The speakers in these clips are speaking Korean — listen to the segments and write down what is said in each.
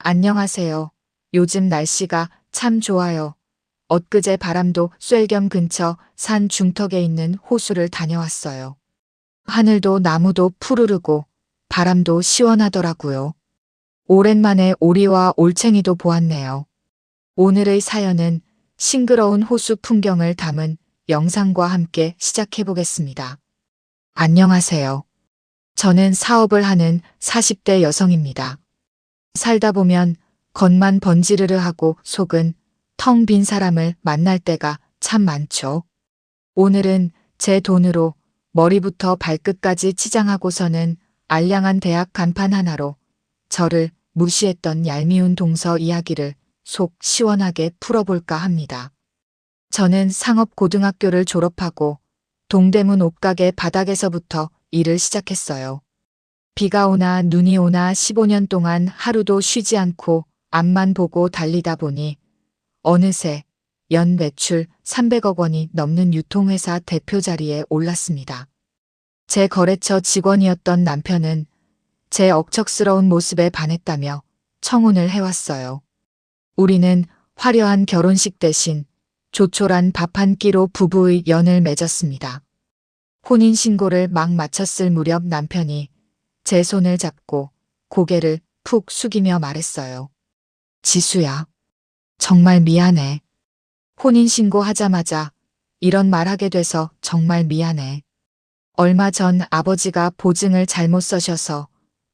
안녕하세요. 요즘 날씨가 참 좋아요. 엊그제 바람도 쐴 겸 근처 산 중턱에 있는 호수를 다녀왔어요. 하늘도 나무도 푸르르고 바람도 시원하더라고요. 오랜만에 오리와 올챙이도 보았네요. 오늘의 사연은 싱그러운 호수 풍경을 담은 영상과 함께 시작해 보겠습니다. 안녕하세요. 저는 사업을 하는 40대 여성입니다. 살다 보면 겉만 번지르르 하고 속은 텅 빈 사람을 만날 때가 참 많죠. 오늘은 제 돈으로 머리부터 발끝까지 치장하고서는 알량한 대학 간판 하나로 저를 무시했던 얄미운 동서 이야기를 속 시원하게 풀어볼까 합니다. 저는 상업고등학교를 졸업하고 동대문 옷가게 바닥에서부터 일을 시작했어요. 비가 오나 눈이 오나 15년 동안 하루도 쉬지 않고 앞만 보고 달리다 보니 어느새 연 매출 300억 원이 넘는 유통회사 대표 자리에 올랐습니다. 제 거래처 직원이었던 남편은 제 억척스러운 모습에 반했다며 청혼을 해왔어요. 우리는 화려한 결혼식 대신 조촐한 밥 한 끼로 부부의 연을 맺었습니다. 혼인신고를 막 마쳤을 무렵 남편이 제 손을 잡고 고개를 푹 숙이며 말했어요. 지수야, 정말 미안해. 혼인신고 하자마자 이런 말 하게 돼서 정말 미안해. 얼마 전 아버지가 보증을 잘못 써셔서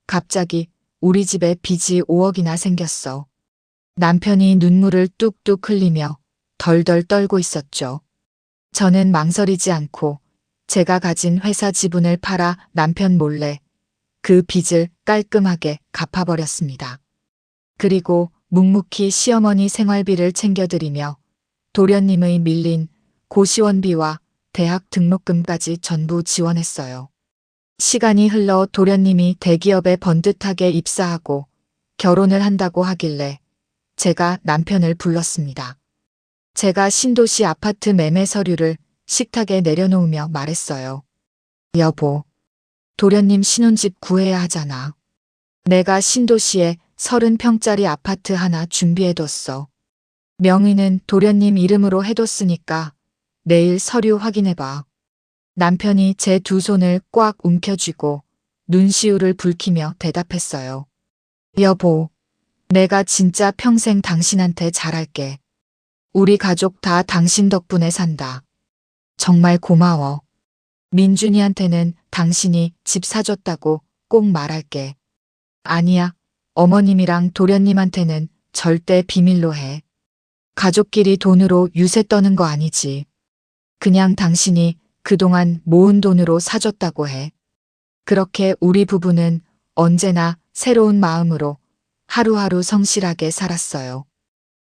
갑자기 우리 집에 빚이 5억이나 생겼어. 남편이 눈물을 뚝뚝 흘리며 덜덜 떨고 있었죠. 저는 망설이지 않고 제가 가진 회사 지분을 팔아 남편 몰래 그 빚을 깔끔하게 갚아버렸습니다. 그리고 묵묵히 시어머니 생활비를 챙겨드리며 도련님의 밀린 고시원비와 대학 등록금까지 전부 지원했어요. 시간이 흘러 도련님이 대기업에 번듯하게 입사하고 결혼을 한다고 하길래 제가 남편을 불렀습니다. 제가 신도시 아파트 매매 서류를 식탁에 내려놓으며 말했어요. 여보, 도련님 신혼집 구해야 하잖아. 내가 신도시에 30평짜리 아파트 하나 준비해뒀어. 명의는 도련님 이름으로 해뒀으니까 내일 서류 확인해봐. 남편이 제 두 손을 꽉 움켜쥐고 눈시울을 붉히며 대답했어요. 여보, 내가 진짜 평생 당신한테 잘할게. 우리 가족 다 당신 덕분에 산다. 정말 고마워. 민준이한테는 당신이 집 사줬다고 꼭 말할게. 아니야, 어머님이랑 도련님한테는 절대 비밀로 해. 가족끼리 돈으로 유세 떠는 거 아니지. 그냥 당신이 그동안 모은 돈으로 사줬다고 해. 그렇게 우리 부부는 언제나 새로운 마음으로 하루하루 성실하게 살았어요.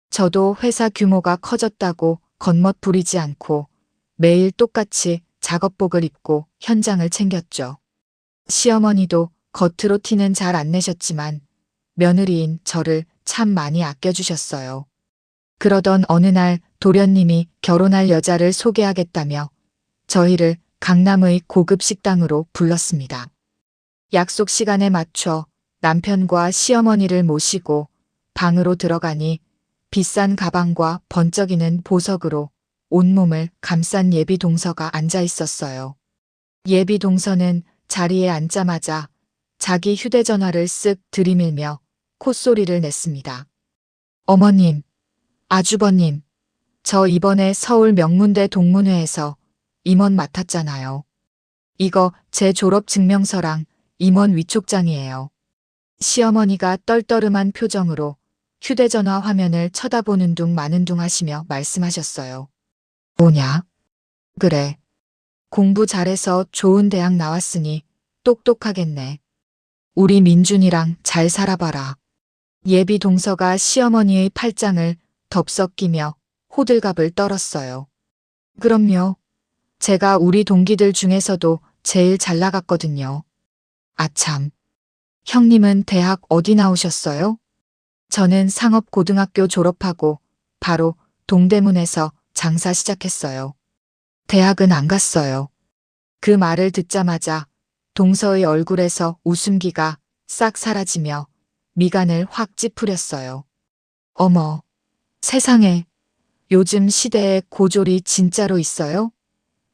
저도 회사 규모가 커졌다고 겉멋 부리지 않고 매일 똑같이 작업복을 입고 현장을 챙겼죠. 시어머니도 겉으로 티는 잘 안 내셨지만 며느리인 저를 참 많이 아껴주셨어요. 그러던 어느 날 도련님이 결혼할 여자를 소개하겠다며 저희를 강남의 고급 식당으로 불렀습니다. 약속 시간에 맞춰 남편과 시어머니를 모시고 방으로 들어가니 비싼 가방과 번쩍이는 보석으로 온몸을 감싼 예비 동서가 앉아 있었어요. 예비 동서는 자리에 앉자마자 자기 휴대전화를 쓱 들이밀며 콧소리를 냈습니다. 어머님, 아주버님, 저 이번에 서울 명문대 동문회에서 임원 맡았잖아요. 이거 제 졸업증명서랑 임원 위촉장이에요. 시어머니가 떨떠름한 표정으로 휴대전화 화면을 쳐다보는 둥 마는 둥 하시며 말씀하셨어요. 뭐냐? 그래. 공부 잘해서 좋은 대학 나왔으니 똑똑하겠네. 우리 민준이랑 잘 살아봐라. 예비 동서가 시어머니의 팔짱을 덥석 끼며 호들갑을 떨었어요. 그럼요. 제가 우리 동기들 중에서도 제일 잘 나갔거든요. 아참. 형님은 대학 어디 나오셨어요? 저는 상업고등학교 졸업하고 바로 동대문에서 장사 시작했어요. 대학은 안 갔어요. 그 말을 듣자마자 동서의 얼굴에서 웃음기가 싹 사라지며 미간을 확 찌푸렸어요. 어머, 세상에, 요즘 시대에 고졸이 진짜로 있어요?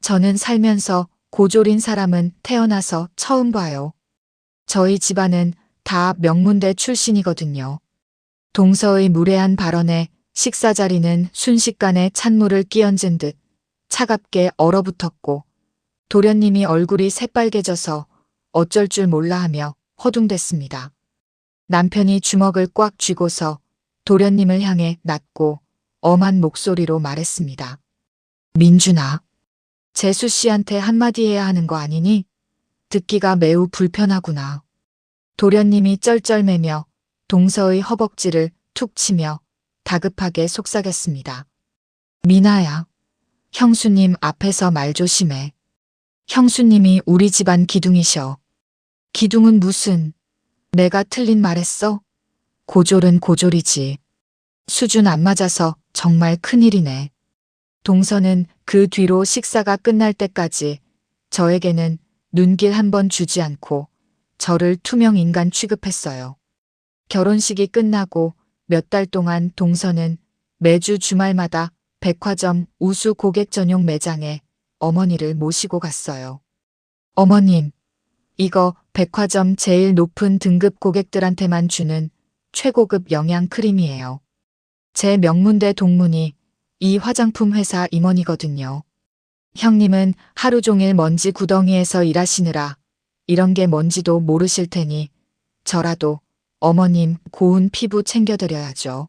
저는 살면서 고졸인 사람은 태어나서 처음 봐요. 저희 집안은 다 명문대 출신이거든요. 동서의 무례한 발언에 식사 자리는 순식간에 찬물을 끼얹은 듯 차갑게 얼어붙었고 도련님이 얼굴이 새빨개져서 어쩔 줄 몰라 하며 허둥댔습니다. 남편이 주먹을 꽉 쥐고서 도련님을 향해 낮고 엄한 목소리로 말했습니다. 민준아, 재수 씨한테 한마디 해야 하는 거 아니니? 듣기가 매우 불편하구나. 도련님이 쩔쩔매며 동서의 허벅지를 툭 치며 다급하게 속삭였습니다. 미나야, 형수님 앞에서 말 조심해. 형수님이 우리 집안 기둥이셔. 기둥은 무슨, 내가 틀린 말했어? 고졸은 고졸이지. 수준 안 맞아서 정말 큰일이네. 동서는 그 뒤로 식사가 끝날 때까지 저에게는 눈길 한 번 주지 않고 저를 투명 인간 취급했어요. 결혼식이 끝나고 몇 달 동안 동서는 매주 주말마다 백화점 우수 고객 전용 매장에 어머니를 모시고 갔어요. 어머님, 이거 백화점 제일 높은 등급 고객들한테만 주는 최고급 영양 크림이에요. 제 명문대 동문이 이 화장품 회사 임원이거든요. 형님은 하루 종일 먼지 구덩이에서 일하시느라 이런 게 뭔지도 모르실 테니 저라도 어머님 고운 피부 챙겨드려야죠.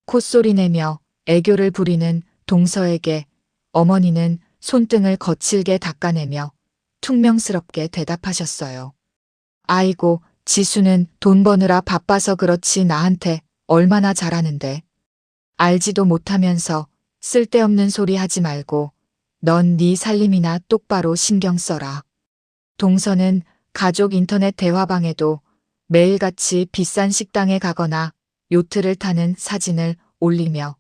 콧소리 내며 애교를 부리는 동서에게 어머니는 손등을 거칠게 닦아내며 퉁명스럽게 대답하셨어요. 아이고, 지수는 돈 버느라 바빠서 그렇지 나한테 얼마나 잘하는데. 알지도 못하면서 쓸데없는 소리 하지 말고 넌 네 살림이나 똑바로 신경 써라. 동서는 가족 인터넷 대화방에도 매일같이 비싼 식당에 가거나 요트를 타는 사진을 올리며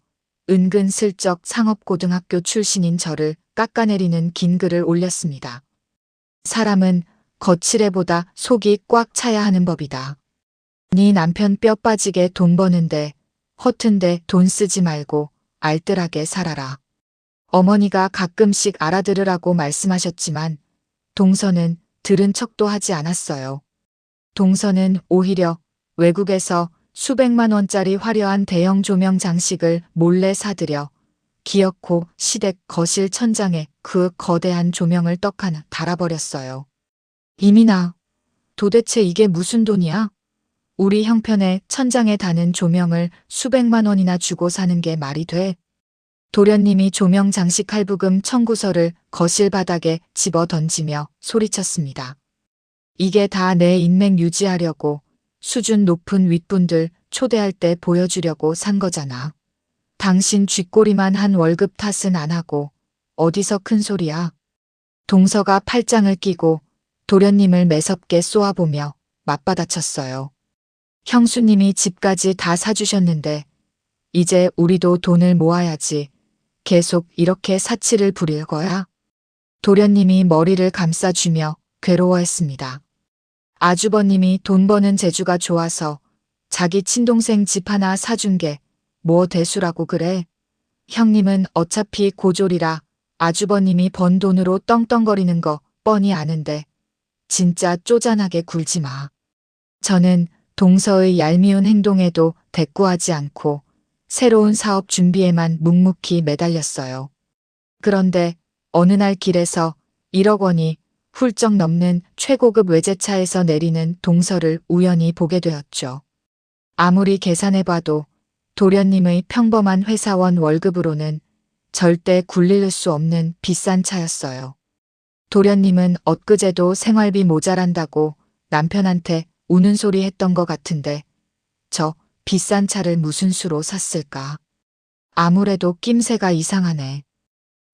은근슬쩍 상업고등학교 출신인 저를 깎아내리는 긴 글을 올렸습니다. 사람은 거칠애보다 속이 꽉 차야 하는 법이다. 네 남편 뼈 빠지게 돈 버는데 허튼데 돈 쓰지 말고 알뜰하게 살아라. 어머니가 가끔씩 알아들으라고 말씀하셨지만 동서는 들은 척도 하지 않았어요. 동서는 오히려 외국에서 수백만 원짜리 화려한 대형 조명 장식을 몰래 사들여 기어코 시댁 거실 천장에 그 거대한 조명을 떡 하나 달아버렸어요. 이민아, 도대체 이게 무슨 돈이야? 우리 형편에 천장에 다는 조명을 수백만 원이나 주고 사는 게 말이 돼? 도련님이 조명 장식 할부금 청구서를 거실 바닥에 집어 던지며 소리쳤습니다. 이게 다 내 인맥 유지하려고 수준 높은 윗분들 초대할 때 보여주려고 산 거잖아. 당신 쥐꼬리만 한 월급 탓은 안 하고 어디서 큰 소리야. 동서가 팔짱을 끼고 도련님을 매섭게 쏘아보며 맞받아쳤어요. 형수님이 집까지 다 사주셨는데 이제 우리도 돈을 모아야지. 계속 이렇게 사치를 부릴 거야? 도련님이 머리를 감싸주며 괴로워했습니다. 아주버님이 돈 버는 재주가 좋아서 자기 친동생 집 하나 사준 게 뭐 대수라고 그래? 형님은 어차피 고졸이라 아주버님이 번 돈으로 떵떵거리는 거 뻔히 아는데 진짜 쪼잔하게 굴지 마. 저는 동서의 얄미운 행동에도 대꾸하지 않고 새로운 사업 준비에만 묵묵히 매달렸어요. 그런데 어느 날 길에서 1억 원이 훌쩍 넘는 최고급 외제차에서 내리는 동서를 우연히 보게 되었죠. 아무리 계산해봐도 도련님의 평범한 회사원 월급으로는 절대 굴릴 수 없는 비싼 차였어요. 도련님은 엊그제도 생활비 모자란다고 남편한테 우는 소리 했던 것 같은데 저 비싼 차를 무슨 수로 샀을까? 아무래도 낌새가 이상하네.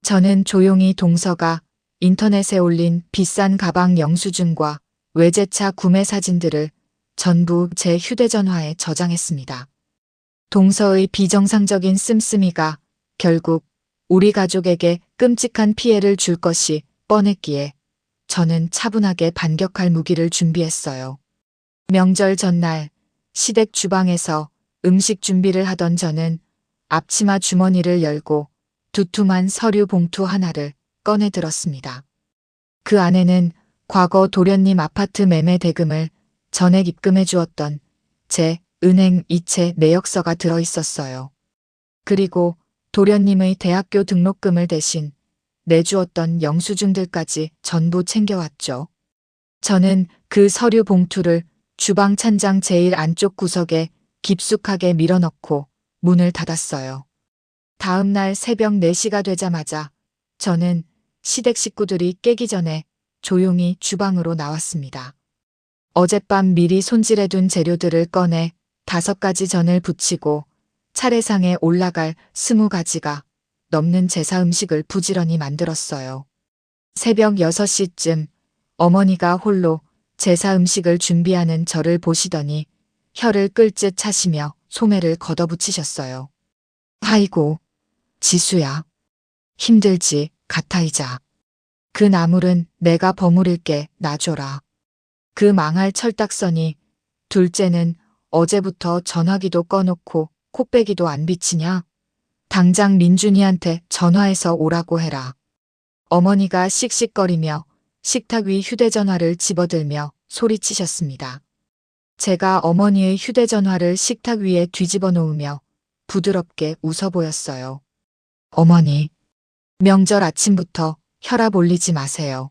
저는 조용히 동서가 인터넷에 올린 비싼 가방 영수증과 외제차 구매 사진들을 전부 제 휴대전화에 저장했습니다. 동서의 비정상적인 씀씀이가 결국 우리 가족에게 끔찍한 피해를 줄 것이 뻔했기에 저는 차분하게 반격할 무기를 준비했어요. 명절 전날 시댁 주방에서 음식 준비를 하던 저는 앞치마 주머니를 열고 두툼한 서류 봉투 하나를 꺼내 들었습니다. 그 안에는 과거 도련님 아파트 매매 대금을 전액 입금해 주었던 제 은행 이체 내역서가 들어 있었어요. 그리고 도련님의 대학교 등록금을 대신 내주었던 영수증들까지 전부 챙겨왔죠. 저는 그 서류 봉투를 주방 찬장 제일 안쪽 구석에 깊숙하게 밀어넣고 문을 닫았어요. 다음 날 새벽 4시가 되자마자 저는 시댁 식구들이 깨기 전에 조용히 주방으로 나왔습니다. 어젯밤 미리 손질해둔 재료들을 꺼내 5가지 전을 부치고 차례상에 올라갈 20가지가 넘는 제사 음식을 부지런히 만들었어요. 새벽 6시쯤 어머니가 홀로 제사 음식을 준비하는 저를 보시더니 혀를 끌듯 차시며 소매를 걷어붙이셨어요. 아이고, 지수야. 힘들지, 가타이자. 그 나물은 내가 버무릴게, 놔줘라. 그 망할 철딱서니 둘째는 어제부터 전화기도 꺼놓고 콧배기도 안 비치냐? 당장 민준이한테 전화해서 오라고 해라. 어머니가 씩씩거리며 식탁 위 휴대전화를 집어들며 소리치셨습니다. 제가 어머니의 휴대전화를 식탁 위에 뒤집어 놓으며 부드럽게 웃어 보였어요. 어머니, 명절 아침부터 혈압 올리지 마세요.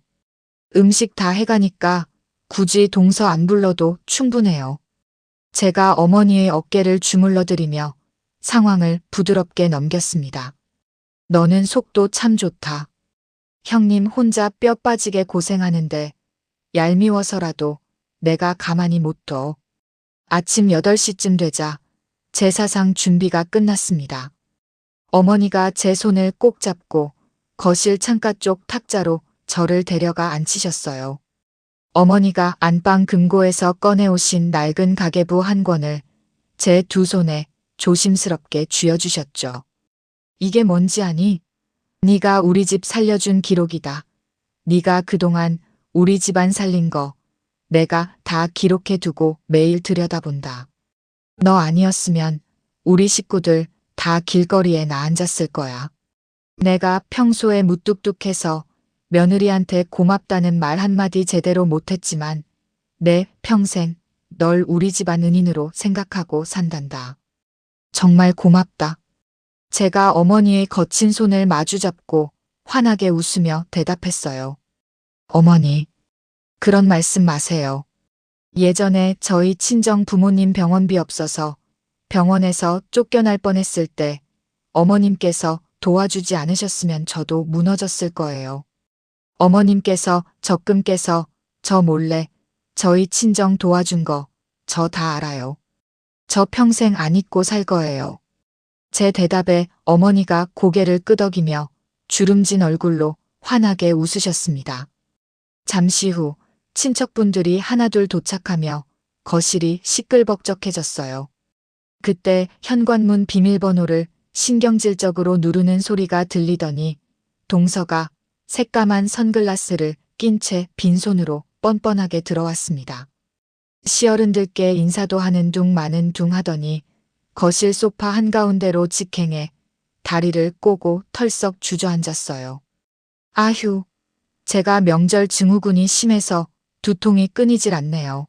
음식 다 해가니까 굳이 동서 안 불러도 충분해요. 제가 어머니의 어깨를 주물러드리며 상황을 부드럽게 넘겼습니다. 너는 속도 참 좋다. 형님 혼자 뼈 빠지게 고생하는데 얄미워서라도 내가 가만히 못 둬. 아침 8시쯤 되자 제사상 준비가 끝났습니다. 어머니가 제 손을 꼭 잡고 거실 창가 쪽 탁자로 저를 데려가 앉히셨어요. 어머니가 안방 금고에서 꺼내오신 낡은 가계부 한 권을 제 2손에 조심스럽게 쥐어주셨죠. 이게 뭔지 아니? 네가 우리 집 살려준 기록이다. 네가 그동안 우리 집안 살린 거 내가 다 기록해 두고 매일 들여다본다. 너 아니었으면 우리 식구들 다 길거리에 나앉았을 거야. 내가 평소에 무뚝뚝해서 며느리한테 고맙다는 말 한마디 제대로 못했지만 내 평생 널 우리 집안 은인으로 생각하고 산단다. 정말 고맙다. 제가 어머니의 거친 손을 마주잡고 환하게 웃으며 대답했어요. 어머니, 그런 말씀 마세요. 예전에 저희 친정 부모님 병원비 없어서 병원에서 쫓겨날 뻔했을 때 어머님께서 도와주지 않으셨으면 저도 무너졌을 거예요. 어머님께서 적금 깨서 저 몰래 저희 친정 도와준 거 저 다 알아요. 저 평생 안 잊고 살 거예요. 제 대답에 어머니가 고개를 끄덕이며 주름진 얼굴로 환하게 웃으셨습니다. 잠시 후 친척분들이 하나둘 도착하며 거실이 시끌벅적해졌어요. 그때 현관문 비밀번호를 신경질적으로 누르는 소리가 들리더니 동서가 새까만 선글라스를 낀 채 빈손으로 뻔뻔하게 들어왔습니다. 시어른들께 인사도 하는 둥 마는 둥 하더니 거실 소파 한가운데로 직행해 다리를 꼬고 털썩 주저앉았어요. 아휴, 제가 명절 증후군이 심해서 두통이 끊이질 않네요.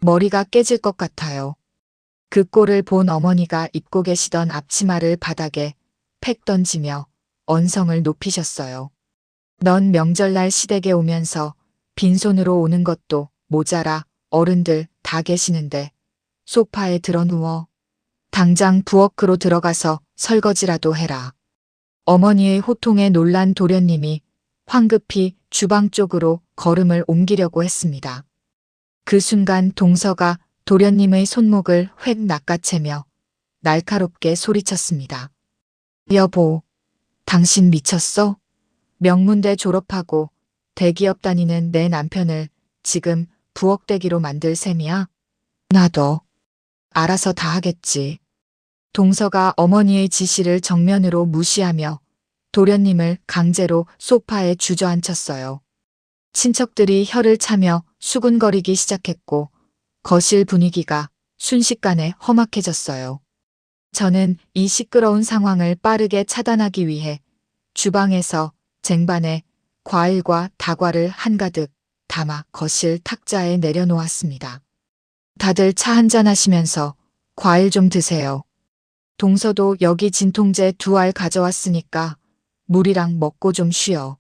머리가 깨질 것 같아요. 그 꼴을 본 어머니가 입고 계시던 앞치마를 바닥에 팩 던지며 언성을 높이셨어요. 넌 명절날 시댁에 오면서 빈손으로 오는 것도 모자라 어른들 다 계시는데 소파에 들어 누워. 당장 부엌으로 들어가서 설거지라도 해라. 어머니의 호통에 놀란 도련님이 황급히 주방 쪽으로 걸음을 옮기려고 했습니다. 그 순간 동서가 도련님의 손목을 획 낚아채며 날카롭게 소리쳤습니다. 여보, 당신 미쳤어? 명문대 졸업하고 대기업 다니는 내 남편을 지금 부엌대기로 만들 셈이야? 나도 알아서 다 하겠지. 동서가 어머니의 지시를 정면으로 무시하며 도련님을 강제로 소파에 주저앉혔어요. 친척들이 혀를 차며 수군거리기 시작했고 거실 분위기가 순식간에 험악해졌어요. 저는 이 시끄러운 상황을 빠르게 차단하기 위해 주방에서 쟁반에 과일과 다과를 한가득 담아 거실 탁자에 내려놓았습니다. 다들 차 한잔 하시면서 과일 좀 드세요. 동서도 여기 진통제 2알 가져왔으니까 물이랑 먹고 좀 쉬어.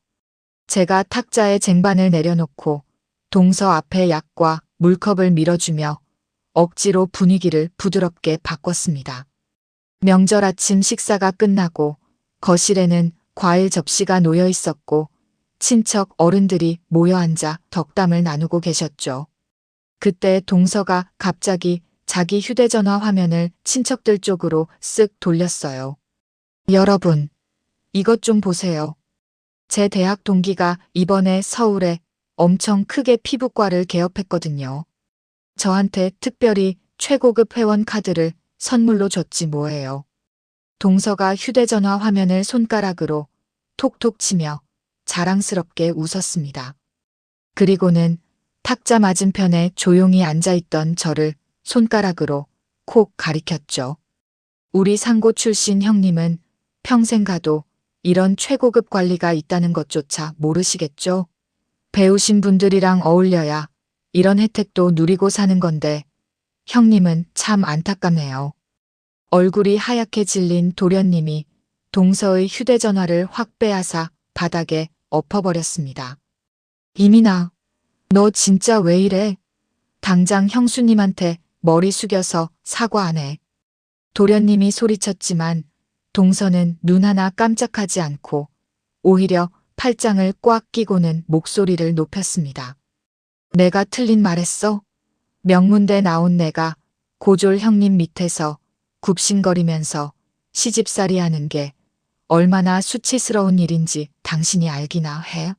제가 탁자에 쟁반을 내려놓고 동서 앞에 약과 물컵을 밀어주며 억지로 분위기를 부드럽게 바꿨습니다. 명절 아침 식사가 끝나고 거실에는 과일 접시가 놓여 있었고 친척 어른들이 모여 앉아 덕담을 나누고 계셨죠. 그때 동서가 갑자기 자기 휴대전화 화면을 친척들 쪽으로 쓱 돌렸어요. 여러분, 이것 좀 보세요. 제 대학 동기가 이번에 서울에 엄청 크게 피부과를 개업했거든요. 저한테 특별히 최고급 회원 카드를 선물로 줬지 뭐예요. 동서가 휴대전화 화면을 손가락으로 톡톡 치며 자랑스럽게 웃었습니다. 그리고는 탁자 맞은편에 조용히 앉아있던 저를 손가락으로 콕 가리켰죠. 우리 상고 출신 형님은 평생 가도 이런 최고급 관리가 있다는 것조차 모르시겠죠? 배우신 분들이랑 어울려야 이런 혜택도 누리고 사는 건데 형님은 참 안타깝네요. 얼굴이 하얗게 질린 도련님이 동서의 휴대전화를 확 빼앗아 바닥에 엎어버렸습니다. 이민아, 너 진짜 왜 이래? 당장 형수님한테 머리 숙여서 사과 안 해. 도련님이 소리쳤지만 동서는 눈 하나 깜짝하지 않고 오히려 팔짱을 꽉 끼고는 목소리를 높였습니다. 내가 틀린 말했어? 명문대 나온 내가 고졸 형님 밑에서 굽신거리면서 시집살이 하는 게 얼마나 수치스러운 일인지 당신이 알기나 해?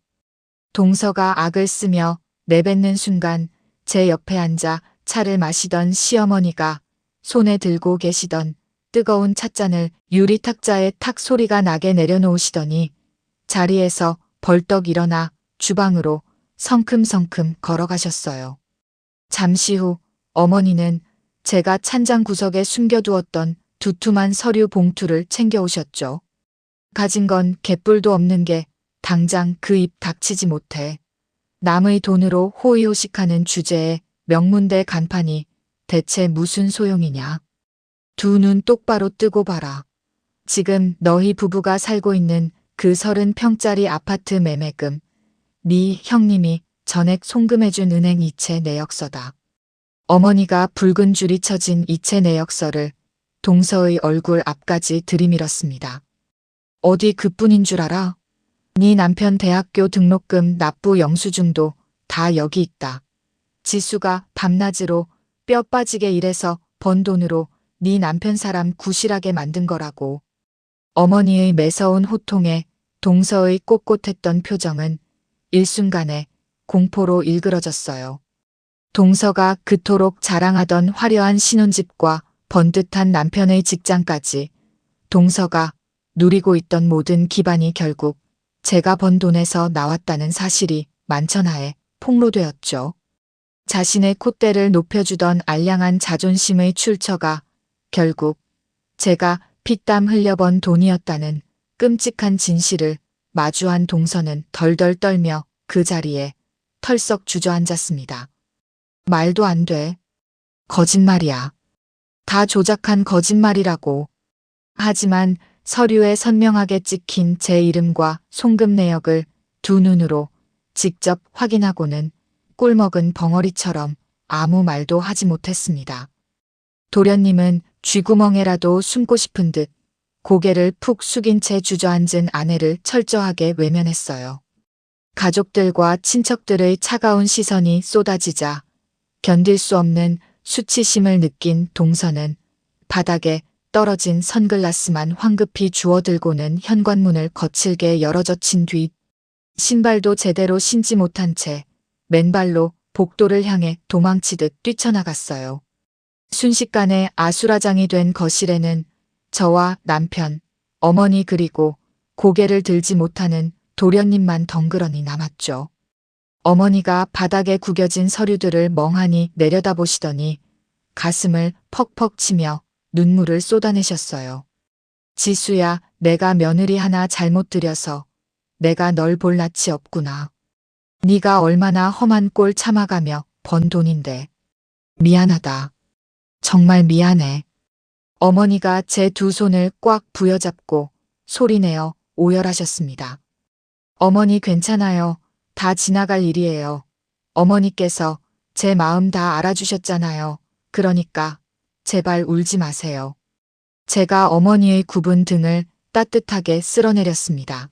동서가 악을 쓰며 내뱉는 순간 제 옆에 앉아 차를 마시던 시어머니가 손에 들고 계시던 뜨거운 찻잔을 유리탁자에 탁 소리가 나게 내려놓으시더니 자리에서 벌떡 일어나 주방으로 성큼성큼 걸어가셨어요. 잠시 후 어머니는 제가 찬장 구석에 숨겨두었던 두툼한 서류 봉투를 챙겨오셨죠. 가진 건 개뿔도 없는 게 당장 그 입 닥치지 못해 남의 돈으로 호의호식하는 주제에 명문대 간판이 대체 무슨 소용이냐. 두 눈 똑바로 뜨고 봐라. 지금 너희 부부가 살고 있는 그 30평짜리 아파트 매매금, 네 형님이 전액 송금해준 은행 이체 내역서다. 어머니가 붉은 줄이 쳐진 이체 내역서를 동서의 얼굴 앞까지 들이밀었습니다. 어디 그뿐인 줄 알아? 네 남편 대학교 등록금 납부 영수증도 다 여기 있다. 지수가 밤낮으로 뼈 빠지게 일해서 번 돈으로 네 남편 사람 구실하게 만든 거라고. 어머니의 매서운 호통에 동서의 꼿꼿했던 표정은 일순간에 공포로 일그러졌어요. 동서가 그토록 자랑하던 화려한 신혼집과 번듯한 남편의 직장까지 동서가 누리고 있던 모든 기반이 결국 제가 번 돈에서 나왔다는 사실이 만천하에 폭로되었죠. 자신의 콧대를 높여주던 알량한 자존심의 출처가 결국 제가 피땀 흘려 번 돈이었다는 끔찍한 진실을 마주한 동서는 덜덜 떨며 그 자리에 털썩 주저앉았습니다. 말도 안 돼. 거짓말이야. 다 조작한 거짓말이라고. 하지만 서류에 선명하게 찍힌 제 이름과 송금 내역을 두 눈으로 직접 확인하고는 꿀먹은 벙어리처럼 아무 말도 하지 못했습니다. 도련님은 쥐구멍에라도 숨고 싶은 듯 고개를 푹 숙인 채 주저앉은 아내를 철저하게 외면했어요. 가족들과 친척들의 차가운 시선이 쏟아지자 견딜 수 없는 수치심을 느낀 동서는 바닥에 떨어진 선글라스만 황급히 주워들고는 현관문을 거칠게 열어젖힌 뒤 신발도 제대로 신지 못한 채 맨발로 복도를 향해 도망치듯 뛰쳐나갔어요. 순식간에 아수라장이 된 거실에는 저와 남편, 어머니 그리고 고개를 들지 못하는 도련님만 덩그러니 남았죠. 어머니가 바닥에 구겨진 서류들을 멍하니 내려다보시더니 가슴을 퍽퍽 치며 눈물을 쏟아내셨어요. 지수야, 내가 며느리 하나 잘못 들여서 내가 널 볼 낯이 없구나. 네가 얼마나 험한 꼴 참아가며 번 돈인데. 미안하다. 정말 미안해. 어머니가 제 두 손을 꽉 부여잡고 소리내어 오열하셨습니다. 어머니 괜찮아요. 다 지나갈 일이에요. 어머니께서 제 마음 다 알아주셨잖아요. 그러니까 제발 울지 마세요. 제가 어머니의 굽은 등을 따뜻하게 쓸어내렸습니다.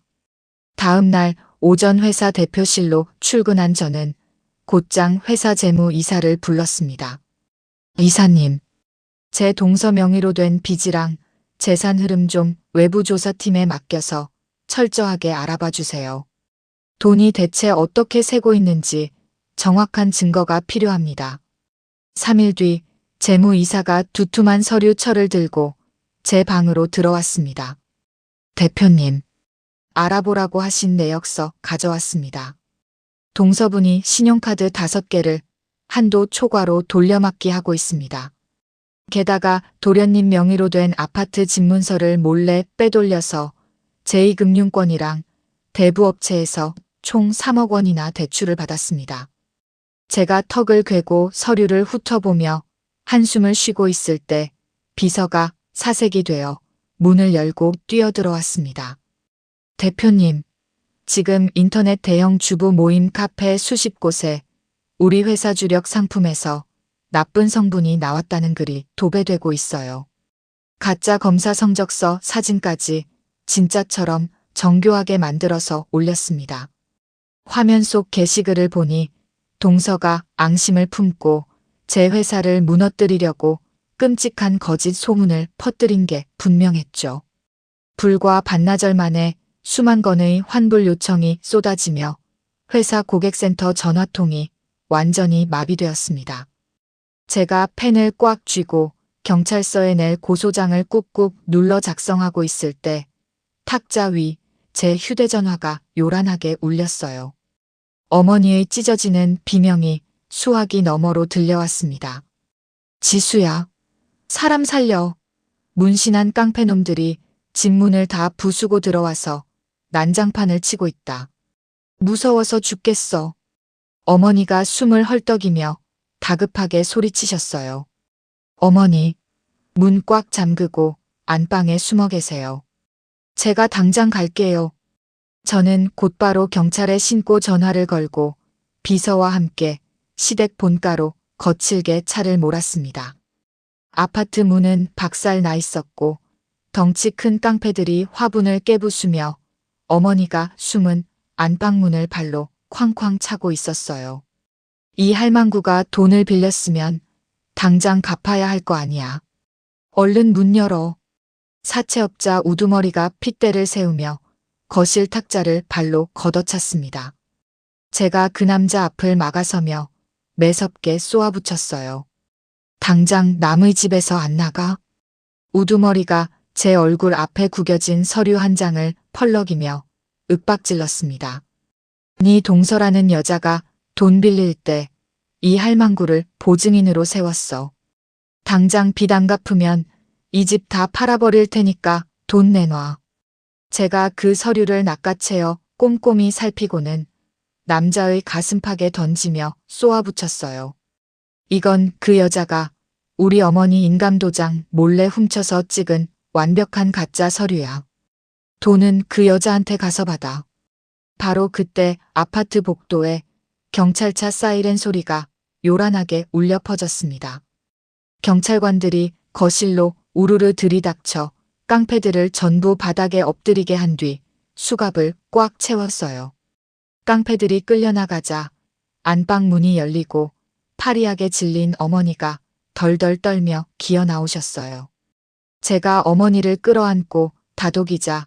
다음 날 오전 회사 대표실로 출근한 저는 곧장 회사 재무이사를 불렀습니다. 이사님, 제 동서 명의로 된 빚이랑 재산 흐름 좀 외부 조사팀에 맡겨서 철저하게 알아봐 주세요. 돈이 대체 어떻게 새고 있는지 정확한 증거가 필요합니다. 3일 뒤 재무이사가 두툼한 서류 철을 들고 제 방으로 들어왔습니다. 대표님, 알아보라고 하신 내역서 가져왔습니다. 동서분이 신용카드 5개를 한도 초과로 돌려막기 하고 있습니다. 게다가 도련님 명의로 된 아파트 집문서를 몰래 빼돌려서 제2금융권이랑 대부업체에서 총 3억 원이나 대출을 받았습니다. 제가 턱을 괴고 서류를 훑어보며 한숨을 쉬고 있을 때 비서가 사색이 되어 문을 열고 뛰어들어왔습니다. 대표님, 지금 인터넷 대형 주부 모임 카페 수십 곳에 우리 회사 주력 상품에서 나쁜 성분이 나왔다는 글이 도배되고 있어요. 가짜 검사 성적서 사진까지 진짜처럼 정교하게 만들어서 올렸습니다. 화면 속 게시글을 보니 동서가 앙심을 품고 제 회사를 무너뜨리려고 끔찍한 거짓 소문을 퍼뜨린 게 분명했죠. 불과 반나절 만에 수만 건의 환불 요청이 쏟아지며 회사 고객센터 전화통이 완전히 마비되었습니다. 제가 펜을 꽉 쥐고 경찰서에 낼 고소장을 꾹꾹 눌러 작성하고 있을 때 탁자 위 제 휴대전화가 요란하게 울렸어요. 어머니의 찢어지는 비명이 수화기 너머로 들려왔습니다. 지수야, 사람 살려. 문신한 깡패놈들이 집 문을 다 부수고 들어와서 난장판을 치고 있다. 무서워서 죽겠어. 어머니가 숨을 헐떡이며 다급하게 소리치셨어요. 어머니, 문 꽉 잠그고 안방에 숨어 계세요. 제가 당장 갈게요. 저는 곧바로 경찰에 신고 전화를 걸고 비서와 함께 시댁 본가로 거칠게 차를 몰았습니다. 아파트 문은 박살 나 있었고 덩치 큰 깡패들이 화분을 깨부수며 어머니가 숨은 안방문을 발로 쾅쾅 차고 있었어요. 이 할망구가 돈을 빌렸으면 당장 갚아야 할 거 아니야. 얼른 문 열어. 사채업자 우두머리가 핏대를 세우며 거실 탁자를 발로 걷어찼습니다. 제가 그 남자 앞을 막아서며 매섭게 쏘아붙였어요. 당장 남의 집에서 안 나가? 우두머리가 제 얼굴 앞에 구겨진 서류 한 장을 펄럭이며 윽박질렀습니다. 네 동서라는 여자가 돈 빌릴 때 이 할망구를 보증인으로 세웠어. 당장 빚 안 갚으면 이 집 다 팔아버릴 테니까 돈 내놔. 제가 그 서류를 낚아채어 꼼꼼히 살피고는 남자의 가슴팍에 던지며 쏘아붙였어요. 이건 그 여자가 우리 어머니 인감도장 몰래 훔쳐서 찍은 완벽한 가짜 서류야. 돈은 그 여자한테 가서 받아. 바로 그때 아파트 복도에 경찰차 사이렌 소리가 요란하게 울려 퍼졌습니다. 경찰관들이 거실로 우르르 들이닥쳐 깡패들을 전부 바닥에 엎드리게 한 뒤 수갑을 꽉 채웠어요. 깡패들이 끌려나가자 안방 문이 열리고 파리하게 질린 어머니가 덜덜 떨며 기어 나오셨어요. 제가 어머니를 끌어안고 다독이자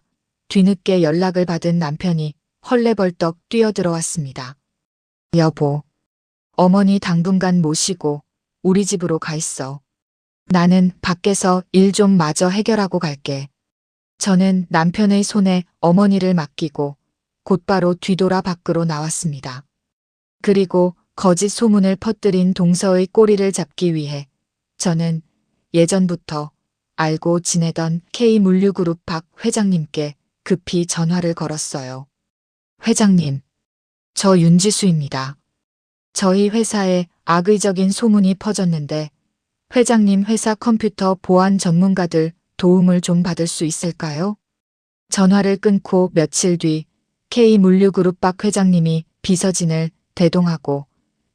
뒤늦게 연락을 받은 남편이 헐레벌떡 뛰어들어왔습니다. 여보, 어머니 당분간 모시고 우리 집으로 가 있어. 나는 밖에서 일 좀 마저 해결하고 갈게. 저는 남편의 손에 어머니를 맡기고 곧바로 뒤돌아 밖으로 나왔습니다. 그리고 거짓 소문을 퍼뜨린 동서의 꼬리를 잡기 위해 저는 예전부터 알고 지내던 K물류그룹 박 회장님께 급히 전화를 걸었어요. 회장님, 저 윤지수입니다. 저희 회사에 악의적인 소문이 퍼졌는데 회장님 회사 컴퓨터 보안 전문가들 도움을 좀 받을 수 있을까요? 전화를 끊고 며칠 뒤 K물류그룹 박 회장님이 비서진을 대동하고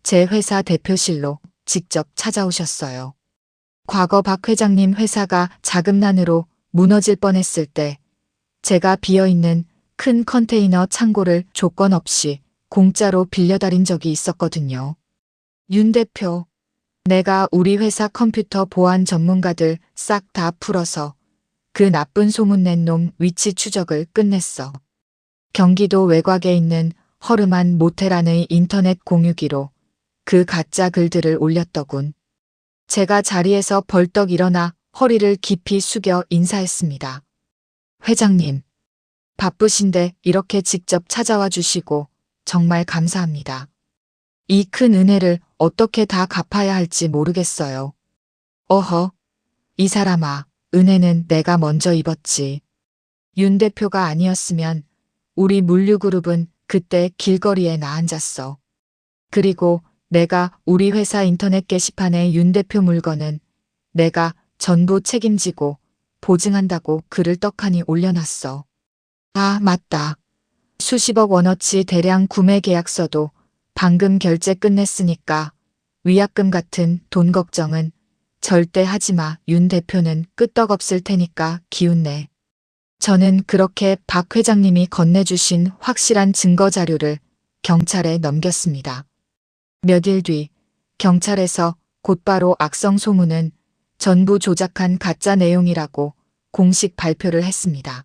제 회사 대표실로 직접 찾아오셨어요. 과거 박 회장님 회사가 자금난으로 무너질 뻔했을 때 제가 비어있는 큰 컨테이너 창고를 조건 없이 공짜로 빌려달인 적이 있었거든요. 윤 대표, 내가 우리 회사 컴퓨터 보안 전문가들 싹 다 풀어서 그 나쁜 소문 낸 놈 위치 추적을 끝냈어. 경기도 외곽에 있는 허름한 모텔 안의 인터넷 공유기로 그 가짜 글들을 올렸더군. 제가 자리에서 벌떡 일어나 허리를 깊이 숙여 인사했습니다. 회장님, 바쁘신데 이렇게 직접 찾아와 주시고 정말 감사합니다. 이 큰 은혜를 어떻게 다 갚아야 할지 모르겠어요. 어허, 이 사람아, 은혜는 내가 먼저 입었지. 윤 대표가 아니었으면 우리 물류그룹은 그때 길거리에 나앉았어. 그리고 내가 우리 회사 인터넷 게시판에 윤 대표 물건은 내가 전부 책임지고 보증한다고 글을 떡하니 올려놨어. 아, 맞다. 수십억 원어치 대량 구매 계약서도 방금 결제 끝냈으니까 위약금 같은 돈 걱정은 절대 하지 마. 윤 대표는 끄떡없을 테니까 기운내. 저는 그렇게 박 회장님이 건네주신 확실한 증거 자료를 경찰에 넘겼습니다. 몇 일 뒤 경찰에서 곧바로 악성 소문은 전부 조작한 가짜 내용이라고 공식 발표를 했습니다.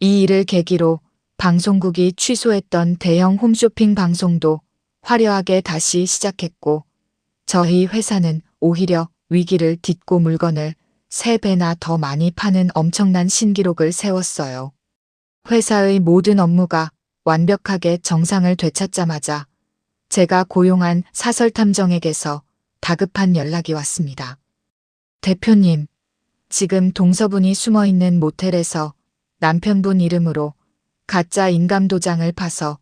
이 일을 계기로 방송국이 취소했던 대형 홈쇼핑 방송도 화려하게 다시 시작했고 저희 회사는 오히려 위기를 딛고 물건을 3배나 더 많이 파는 엄청난 신기록을 세웠어요. 회사의 모든 업무가 완벽하게 정상을 되찾자마자 제가 고용한 사설탐정에게서 다급한 연락이 왔습니다. 대표님, 지금 동서분이 숨어있는 모텔에서 남편분 이름으로 가짜 인감도장을 파서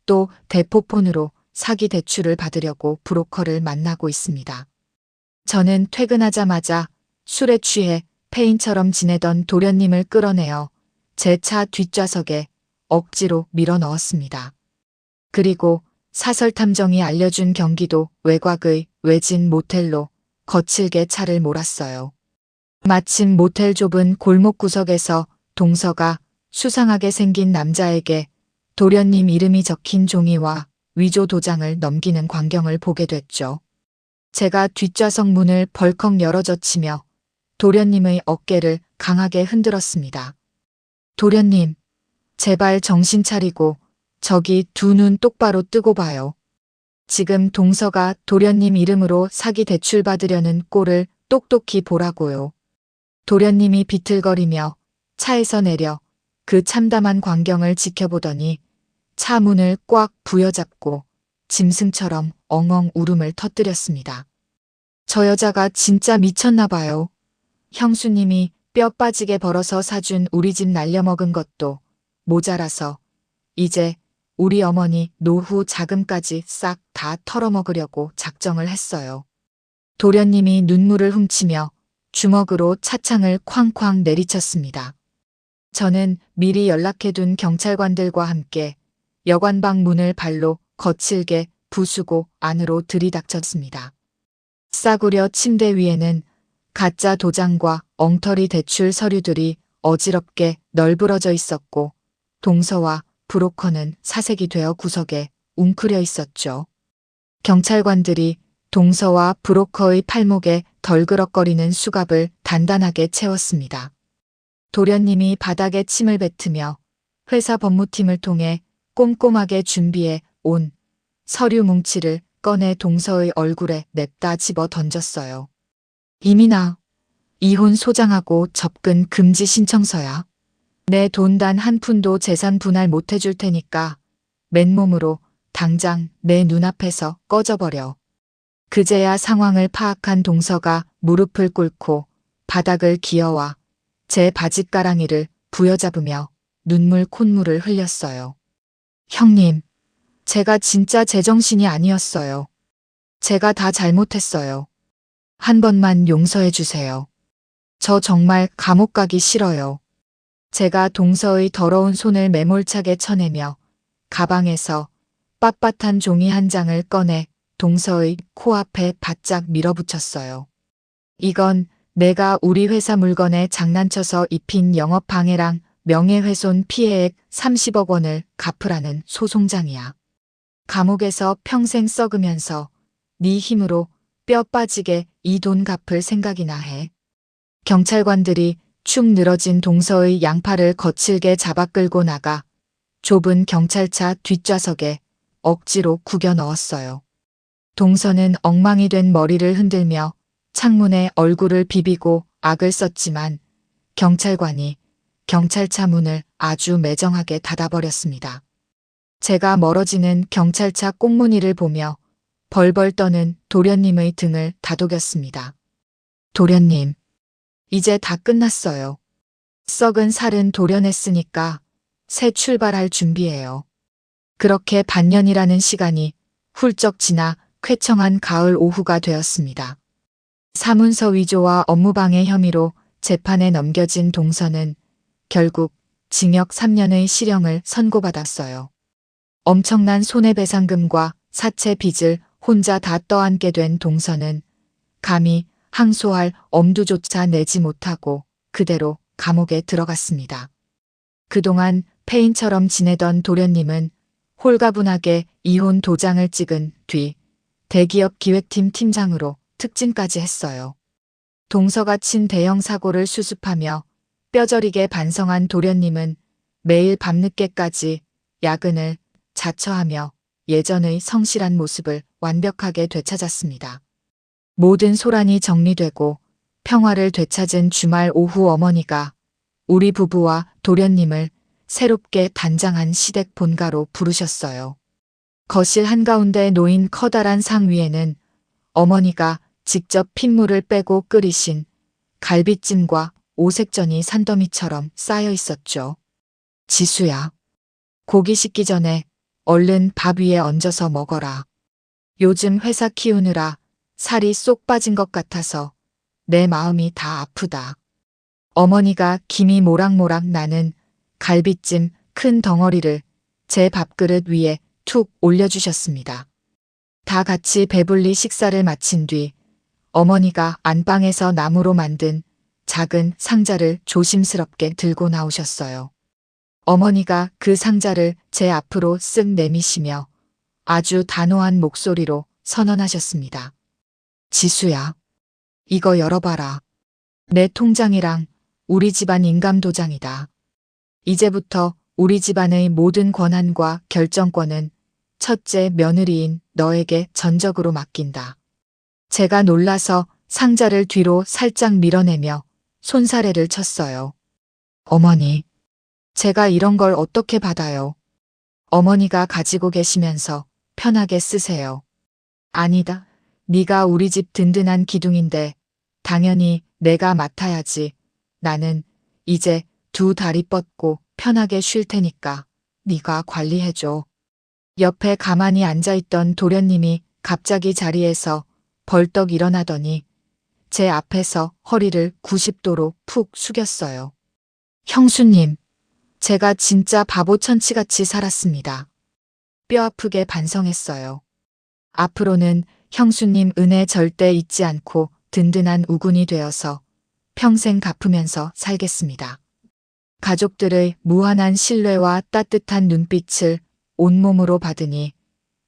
또 대포폰으로 사기 대출을 받으려고 브로커를 만나고 있습니다. 저는 퇴근하자마자 술에 취해 폐인처럼 지내던 도련님을 끌어내어 제 차 뒷좌석에 억지로 밀어 넣었습니다. 그리고 사설탐정이 알려준 경기도 외곽의 외진 모텔로 거칠게 차를 몰았어요. 마침 모텔 좁은 골목 구석에서 동서가 수상하게 생긴 남자에게 도련님 이름이 적힌 종이와 위조 도장을 넘기는 광경을 보게 됐죠. 제가 뒷좌석 문을 벌컥 열어젖히며 도련님의 어깨를 강하게 흔들었습니다. 도련님, 제발 정신 차리고 저기 두 눈 똑바로 뜨고 봐요. 지금 동서가 도련님 이름으로 사기 대출 받으려는 꼴을 똑똑히 보라고요. 도련님이 비틀거리며 차에서 내려 그 참담한 광경을 지켜보더니 차 문을 꽉 부여잡고 짐승처럼 엉엉 울음을 터뜨렸습니다. 저 여자가 진짜 미쳤나 봐요. 형수님이 뼈 빠지게 벌어서 사준 우리 집 날려먹은 것도 모자라서 이제 우리 어머니 노후 자금까지 싹 다 털어먹으려고 작정을 했어요. 도련님이 눈물을 훔치며 주먹으로 차창을 쾅쾅 내리쳤습니다. 저는 미리 연락해둔 경찰관들과 함께 여관방 문을 발로 거칠게 부수고 안으로 들이닥쳤습니다. 싸구려 침대 위에는 가짜 도장과 엉터리 대출 서류들이 어지럽게 널브러져 있었고 동서와 브로커는 사색이 되어 구석에 웅크려 있었죠. 경찰관들이 동서와 브로커의 팔목에 덜그럭거리는 수갑을 단단하게 채웠습니다. 도련님이 바닥에 침을 뱉으며 회사 법무팀을 통해 꼼꼼하게 준비해 온 서류 뭉치를 꺼내 동서의 얼굴에 냅다 집어 던졌어요. 이민아, 이혼 소장하고 접근 금지 신청서야. 내 돈 단 한 푼도 재산 분할 못 해줄 테니까 맨몸으로 당장 내 눈앞에서 꺼져버려. 그제야 상황을 파악한 동서가 무릎을 꿇고 바닥을 기어와 제 바짓가랑이를 부여잡으며 눈물 콧물을 흘렸어요. 형님, 제가 진짜 제정신이 아니었어요. 제가 다 잘못했어요. 한 번만 용서해 주세요. 저 정말 감옥 가기 싫어요. 제가 동서의 더러운 손을 매몰차게 쳐내며 가방에서 빳빳한 종이 한 장을 꺼내 동서의 코앞에 바짝 밀어붙였어요. 이건 내가 우리 회사 물건에 장난쳐서 입힌 영업방해랑 명예훼손 피해액 30억 원을 갚으라는 소송장이야. 감옥에서 평생 썩으면서 네 힘으로 뼈 빠지게 이 돈 갚을 생각이나 해. 경찰관들이 축 늘어진 동서의 양팔을 거칠게 잡아 끌고 나가 좁은 경찰차 뒷좌석에 억지로 구겨 넣었어요. 동서는 엉망이 된 머리를 흔들며 창문에 얼굴을 비비고 악을 썼지만 경찰관이 경찰차 문을 아주 매정하게 닫아버렸습니다. 제가 멀어지는 경찰차 꽁무니를 보며 벌벌 떠는 도련님의 등을 다독였습니다. 도련님, 이제 다 끝났어요. 썩은 살은 도려냈으니까 새 출발할 준비예요. 그렇게 반년이라는 시간이 훌쩍 지나 쾌청한 가을 오후가 되었습니다. 사문서 위조와 업무방해 혐의로 재판에 넘겨진 동서는 결국 징역 3년의 실형을 선고받았어요. 엄청난 손해배상금과 사채 빚을 혼자 다 떠안게 된 동서는 감히 항소할 엄두조차 내지 못하고 그대로 감옥에 들어갔습니다. 그동안 폐인처럼 지내던 도련님은 홀가분하게 이혼 도장을 찍은 뒤 대기업 기획팀 팀장으로 특진까지 했어요. 동서가 친 대형 사고를 수습하며 뼈저리게 반성한 도련님은 매일 밤늦게까지 야근을 자처하며 예전의 성실한 모습을 완벽하게 되찾았습니다. 모든 소란이 정리되고 평화를 되찾은 주말 오후 어머니가 우리 부부와 도련님을 새롭게 단장한 시댁 본가로 부르셨어요. 거실 한가운데 놓인 커다란 상 위에는 어머니가 직접 핏물을 빼고 끓이신 갈비찜과 오색전이 산더미처럼 쌓여 있었죠. 지수야, 고기 식기 전에 얼른 밥 위에 얹어서 먹어라. 요즘 회사 키우느라 살이 쏙 빠진 것 같아서 내 마음이 다 아프다. 어머니가 김이 모락모락 나는 갈비찜 큰 덩어리를 제 밥그릇 위에 툭 올려주셨습니다. 다 같이 배불리 식사를 마친 뒤 어머니가 안방에서 나무로 만든 작은 상자를 조심스럽게 들고 나오셨어요. 어머니가 그 상자를 제 앞으로 쓱 내미시며 아주 단호한 목소리로 선언하셨습니다. 지수야, 이거 열어봐라. 내 통장이랑 우리 집안 인감도장이다. 이제부터 우리 집안의 모든 권한과 결정권은 첫째 며느리인 너에게 전적으로 맡긴다. 제가 놀라서 상자를 뒤로 살짝 밀어내며 손사래를 쳤어요. 어머니, 제가 이런 걸 어떻게 받아요? 어머니가 가지고 계시면서 편하게 쓰세요. 아니다. 네가 우리 집 든든한 기둥인데 당연히 내가 맡아야지. 나는 이제 두 다리 뻗고 편하게 쉴 테니까 네가 관리해줘. 옆에 가만히 앉아있던 도련님이 갑자기 자리에서 벌떡 일어나더니 제 앞에서 허리를 90도로 푹 숙였어요. 형수님, 제가 진짜 바보 천치같이 살았습니다. 뼈아프게 반성했어요. 앞으로는 형수님 은혜 절대 잊지 않고 든든한 우군이 되어서 평생 갚으면서 살겠습니다. 가족들의 무한한 신뢰와 따뜻한 눈빛을 온몸으로 받으니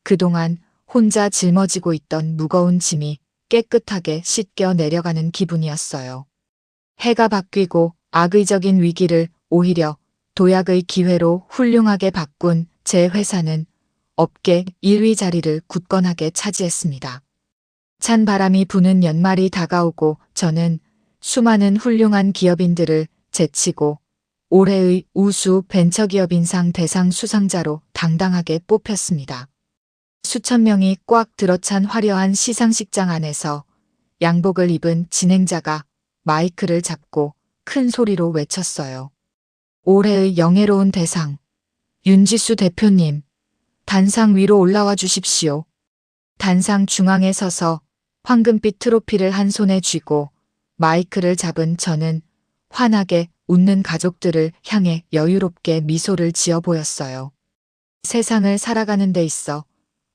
그동안 혼자 짊어지고 있던 무거운 짐이 깨끗하게 씻겨 내려가는 기분이었어요. 해가 바뀌고 악의적인 위기를 오히려 도약의 기회로 훌륭하게 바꾼 제 회사는 업계 1위 자리를 굳건하게 차지했습니다. 찬 바람이 부는 연말이 다가오고 저는 수많은 훌륭한 기업인들을 제치고 올해의 우수 벤처기업인상 대상 수상자로 당당하게 뽑혔습니다. 수천 명이 꽉 들어찬 화려한 시상식장 안에서 양복을 입은 진행자가 마이크를 잡고 큰 소리로 외쳤어요. 올해의 영예로운 대상, 윤지수 대표님, 단상 위로 올라와 주십시오. 단상 중앙에 서서 황금빛 트로피를 한 손에 쥐고 마이크를 잡은 저는 환하게 웃는 가족들을 향해 여유롭게 미소를 지어 보였어요. 세상을 살아가는 데 있어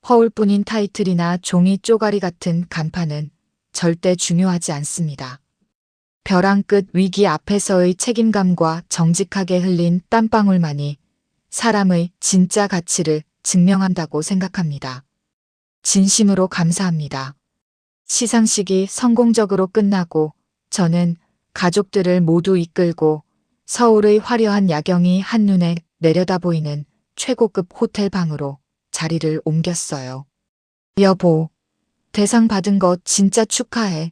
허울뿐인 타이틀이나 종이 쪼가리 같은 간판은 절대 중요하지 않습니다. 벼랑 끝 위기 앞에서의 책임감과 정직하게 흘린 땀방울만이 사람의 진짜 가치를 증명한다고 생각합니다. 진심으로 감사합니다. 시상식이 성공적으로 끝나고 저는 가족들을 모두 이끌고 서울의 화려한 야경이 한눈에 내려다 보이는 최고급 호텔 방으로 자리를 옮겼어요. 여보, 대상 받은 거 진짜 축하해.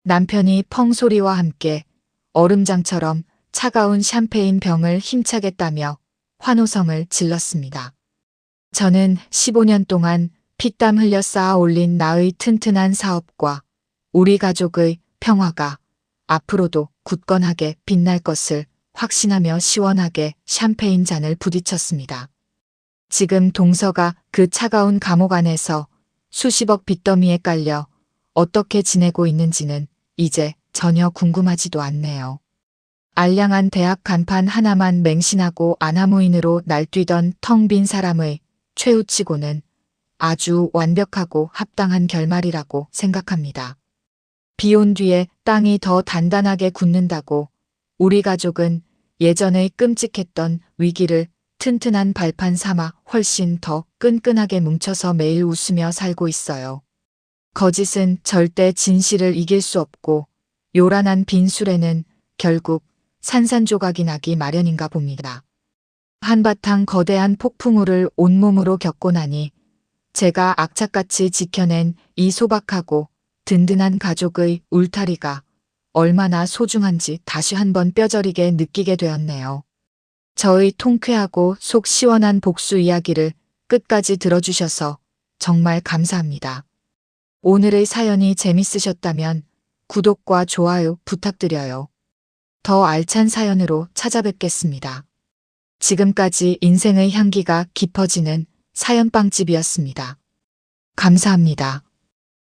남편이 펑 소리와 함께 얼음장처럼 차가운 샴페인 병을 힘차게 따며 환호성을 질렀습니다. 저는 15년 동안 피땀 흘려 쌓아 올린 나의 튼튼한 사업과 우리 가족의 평화가 앞으로도 굳건하게 빛날 것을 확신하며 시원하게 샴페인 잔을 부딪혔습니다. 지금 동서가 그 차가운 감옥 안에서 수십억 빚더미에 깔려 어떻게 지내고 있는지는 이제 전혀 궁금하지도 않네요. 알량한 대학 간판 하나만 맹신하고 아나무인으로 날뛰던 텅 빈 사람의 최후치고는 아주 완벽하고 합당한 결말이라고 생각합니다. 비온 뒤에 땅이 더 단단하게 굳는다고 우리 가족은 예전의 끔찍했던 위기를 튼튼한 발판 삼아 훨씬 더 끈끈하게 뭉쳐서 매일 웃으며 살고 있어요. 거짓은 절대 진실을 이길 수 없고 요란한 빈술에는 결국 산산조각이 나기 마련인가 봅니다. 한바탕 거대한 폭풍우를 온몸으로 겪고 나니 제가 악착같이 지켜낸 이 소박하고 든든한 가족의 울타리가 얼마나 소중한지 다시 한번 뼈저리게 느끼게 되었네요. 저의 통쾌하고 속 시원한 복수 이야기를 끝까지 들어주셔서 정말 감사합니다. 오늘의 사연이 재밌으셨다면 구독과 좋아요 부탁드려요. 더 알찬 사연으로 찾아뵙겠습니다. 지금까지 인생의 향기가 깊어지는 사연빵집이었습니다. 감사합니다.